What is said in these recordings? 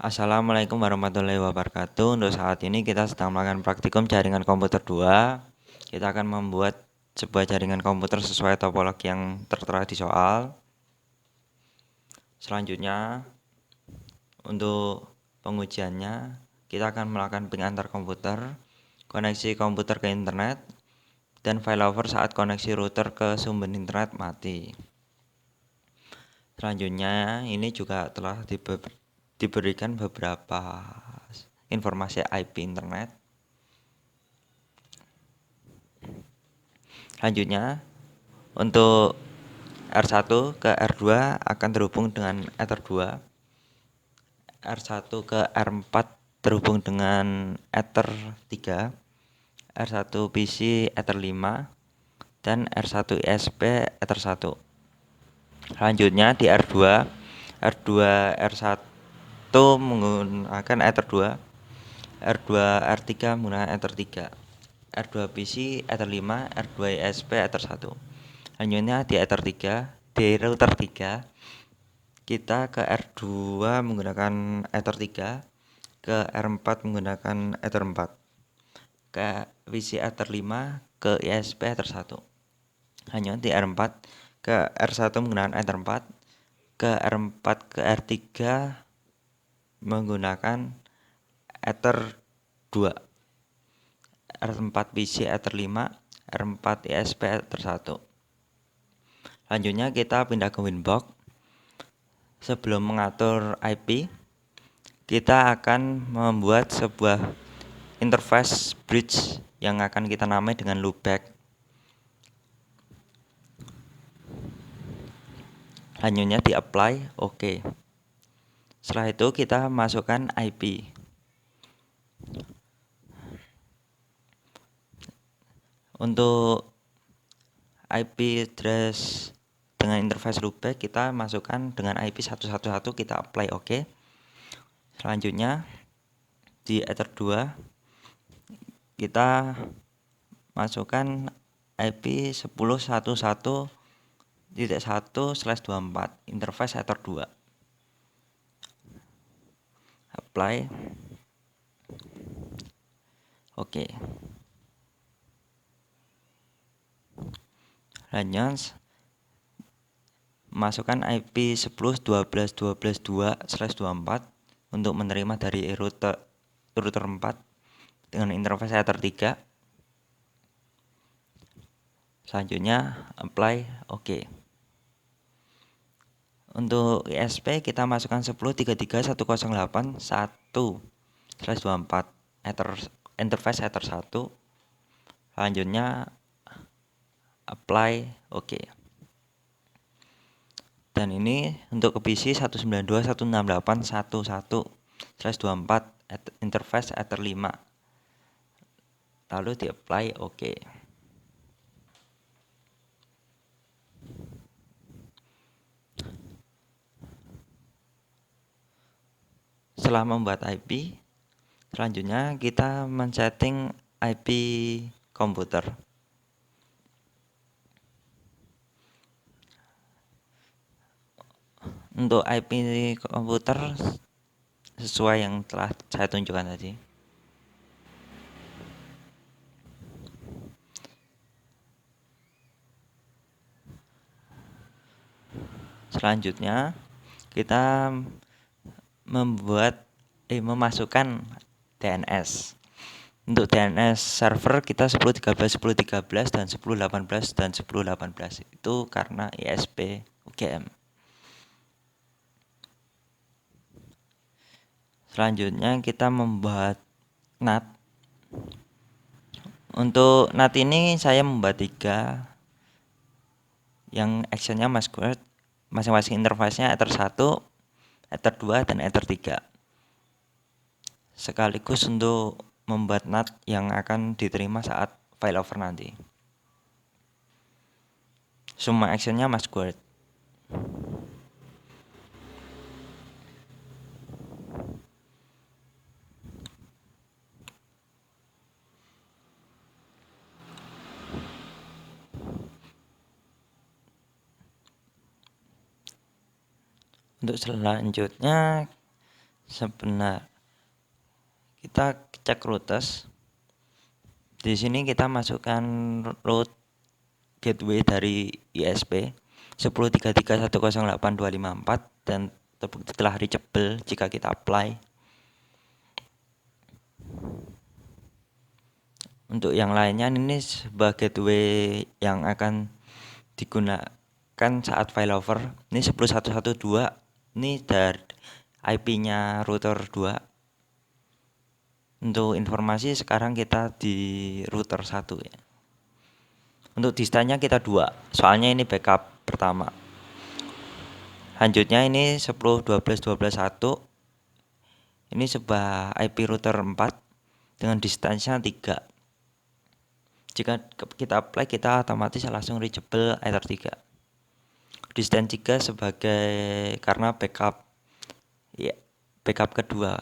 Assalamualaikum warahmatullahi wabarakatuh. Untuk saat ini kita sedang melakukan praktikum jaringan komputer 2. Kita akan membuat sebuah jaringan komputer sesuai topologi yang tertera di soal. Selanjutnya, untuk pengujiannya, kita akan melakukan ping antar komputer, koneksi komputer ke internet, dan failover saat koneksi router ke sumber internet mati. Selanjutnya, ini juga telah diberikan beberapa informasi IP internet. Selanjutnya, untuk R1 ke R2 akan terhubung dengan Ether 2, R1 ke R4 terhubung dengan Ether 3, R1 PC Ether 5, dan R1 ISP Ether 1. Selanjutnya di R2, R1 menggunakan Ether 2, R2 R3 menggunakan Ether 3, R2 PC Ether 5, R2 ISP Ether 1. Selanjutnya di Ether 3, di router 3, kita ke R2 menggunakan Ether 3, ke R4 menggunakan Ether 4, ke PC Ether 5, ke ISP Ether 1. Selanjutnya di R4 ke R1 menggunakan Ether 4, ke R4 ke R3 menggunakan Ether 2, R4 PC Ether 5, R4 ISP Ether 1. Selanjutnya kita pindah ke Winbox. Sebelum mengatur IP, kita akan membuat sebuah interface bridge yang akan kita namai dengan loopback. Selanjutnya di apply, oke. Setelah itu kita masukkan IP. Untuk IP address dengan interface loopback kita masukkan dengan IP 111, kita apply oke. Selanjutnya di Ether 2 kita masukkan IP 10.1.1/24 interface Ether 2. Apply. Oke. Lanjut masukkan IP 10.12.12.2/24 untuk menerima dari router 4 dengan interface Ether 3. Selanjutnya apply oke. Untuk ISP kita masukkan 10.33.108.1/24 interface Ether 1. Selanjutnya apply oke. Dan ini untuk ke PC 192.168.11/24 interface Ether 5. Lalu di apply oke. Setelah membuat IP, selanjutnya kita men-setting IP komputer. Untuk IP komputer sesuai yang telah saya tunjukkan tadi. Selanjutnya kita memasukkan DNS. Untuk DNS server kita 10.13, 10.13 dan 10.18 dan 10.18 itu karena ISP UGM. Selanjutnya kita membuat NAT. Untuk NAT ini saya membuat 3 yang actionnya masquerade, masing-masing interface-nya Ether 1, Ether 2 dan Ether 3. Sekaligus untuk membuat NAT yang akan diterima saat failover nanti. Semua actionnya masquerade. Untuk selanjutnya Sebenar kita cek routes. Di sini kita masukkan route gateway dari ISP 10.33.108.254 dan terbukti telah reachable jika kita apply. Untuk yang lainnya, ini sebuah gateway yang akan digunakan saat failover. Ini 10.112, ini dari IP-nya router 2. Untuk informasi sekarang kita di router 1 ya. Untuk distannya kita 2, soalnya ini backup pertama. Lanjutnya ini 10.12.12.1. Ini sebuah IP router 4 dengan distansinya 3. Jika kita apply, kita otomatis langsung reachable Ether 3. Distance 3 sebagai karena backup ya, backup kedua.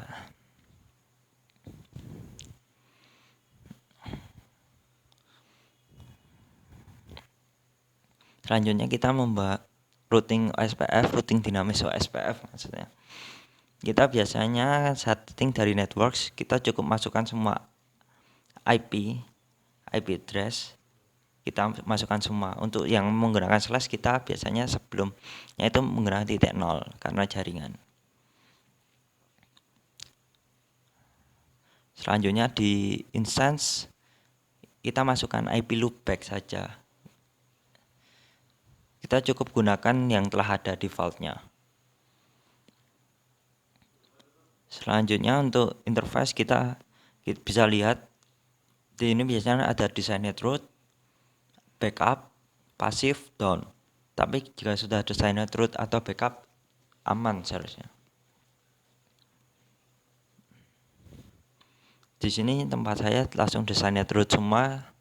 Selanjutnya kita membuat routing OSPF, routing dinamis OSPF maksudnya. Kita biasanya setting dari networks, kita cukup masukkan semua IP address, kita masukkan semua. Untuk yang menggunakan slash, kita biasanya sebelumnya itu menggunakan titik 0 karena jaringan. Selanjutnya di instance kita masukkan IP loopback saja. Kita cukup gunakan yang telah ada defaultnya. Selanjutnya untuk interface kita bisa lihat di ini biasanya ada designated route, backup, pasif, down. Tapi jika sudah designated route atau backup, aman seharusnya. Di sini tempat saya langsung designated route semua.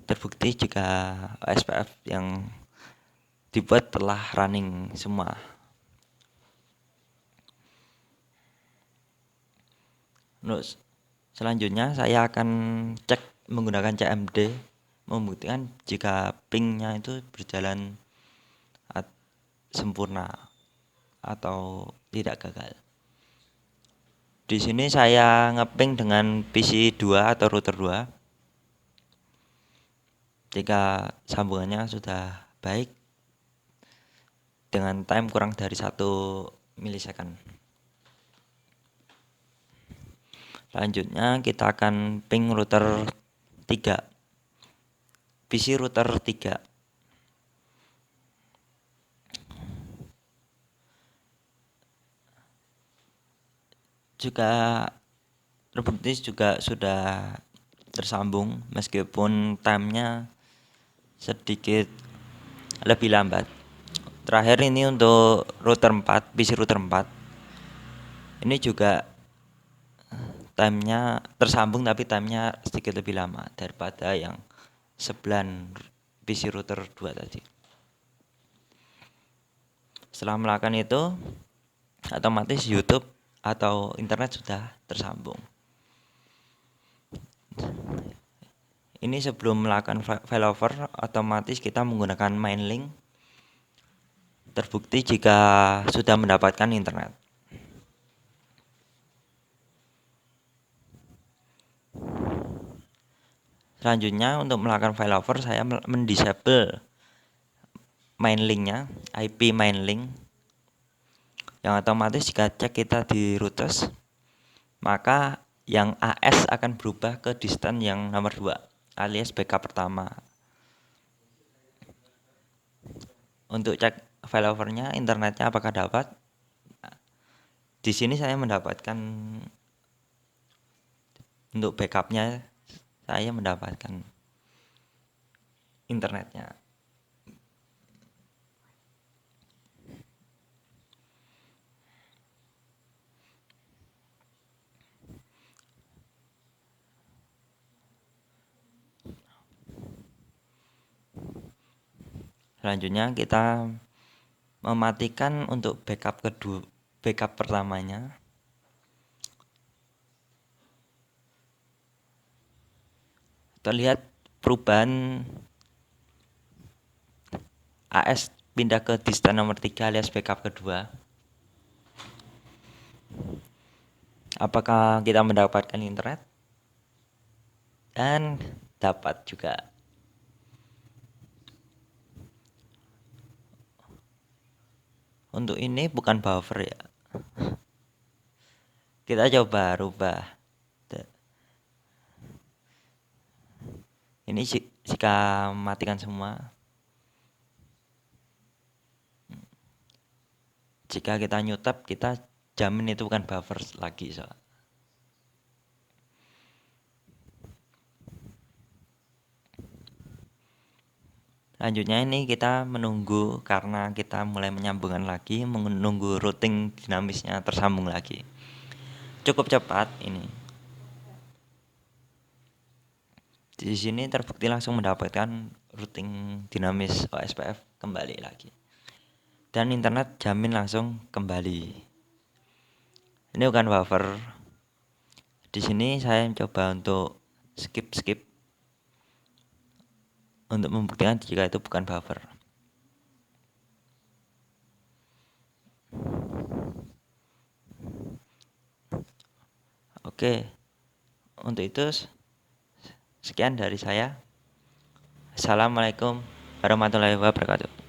Terbukti jika OSPF yang dibuat telah running semua. Selanjutnya saya akan cek menggunakan CMD, membuktikan jika pingnya itu berjalan sempurna atau tidak gagal. Di sini saya ngeping dengan PC 2 atau router 2. Jika sambungannya sudah baik dengan time kurang dari 1 milisecond. Selanjutnya kita akan ping router 3. PC router 3. Juga terbukti juga sudah tersambung meskipun time-nya sedikit lebih lambat. Terakhir ini untuk router 4, PC router 4. Ini juga time-nya tersambung tapi time-nya sedikit lebih lama daripada yang sebelah PC router 2 tadi. Setelah melakukan itu, otomatis YouTube atau internet sudah tersambung. Ini sebelum melakukan failover, otomatis kita menggunakan Mainlink. Terbukti jika sudah mendapatkan internet. Selanjutnya untuk melakukan failover, saya mendisable Mainlink-nya, IP Mainlink, yang otomatis jika cek kita di routers, maka yang AS akan berubah ke distance yang nomor 2 alias backup pertama. Untuk cek failovernya, internetnya apakah dapat. Di sini saya mendapatkan untuk backupnya, saya mendapatkan internetnya. Selanjutnya kita mematikan untuk backup pertamanya. Terlihat perubahan AS pindah ke distance nomor 3 alias backup kedua. Apakah kita mendapatkan internet? Dan dapat juga. Untuk ini bukan buffer ya. Kita coba rubah. Ini jika matikan semua. Jika kita new tab, kita jamin itu bukan buffer lagi. Selanjutnya ini kita menunggu karena kita mulai menyambungkan lagi, menunggu routing dinamisnya tersambung lagi. Cukup cepat ini. Di sini terbukti langsung mendapatkan routing dinamis OSPF kembali lagi. Dan internet jamin langsung kembali. Ini bukan buffer. Di sini saya coba untuk skip untuk membuktikan jika itu bukan buffer. Oke. Untuk itu sekian dari saya. Assalamualaikum warahmatullahi wabarakatuh.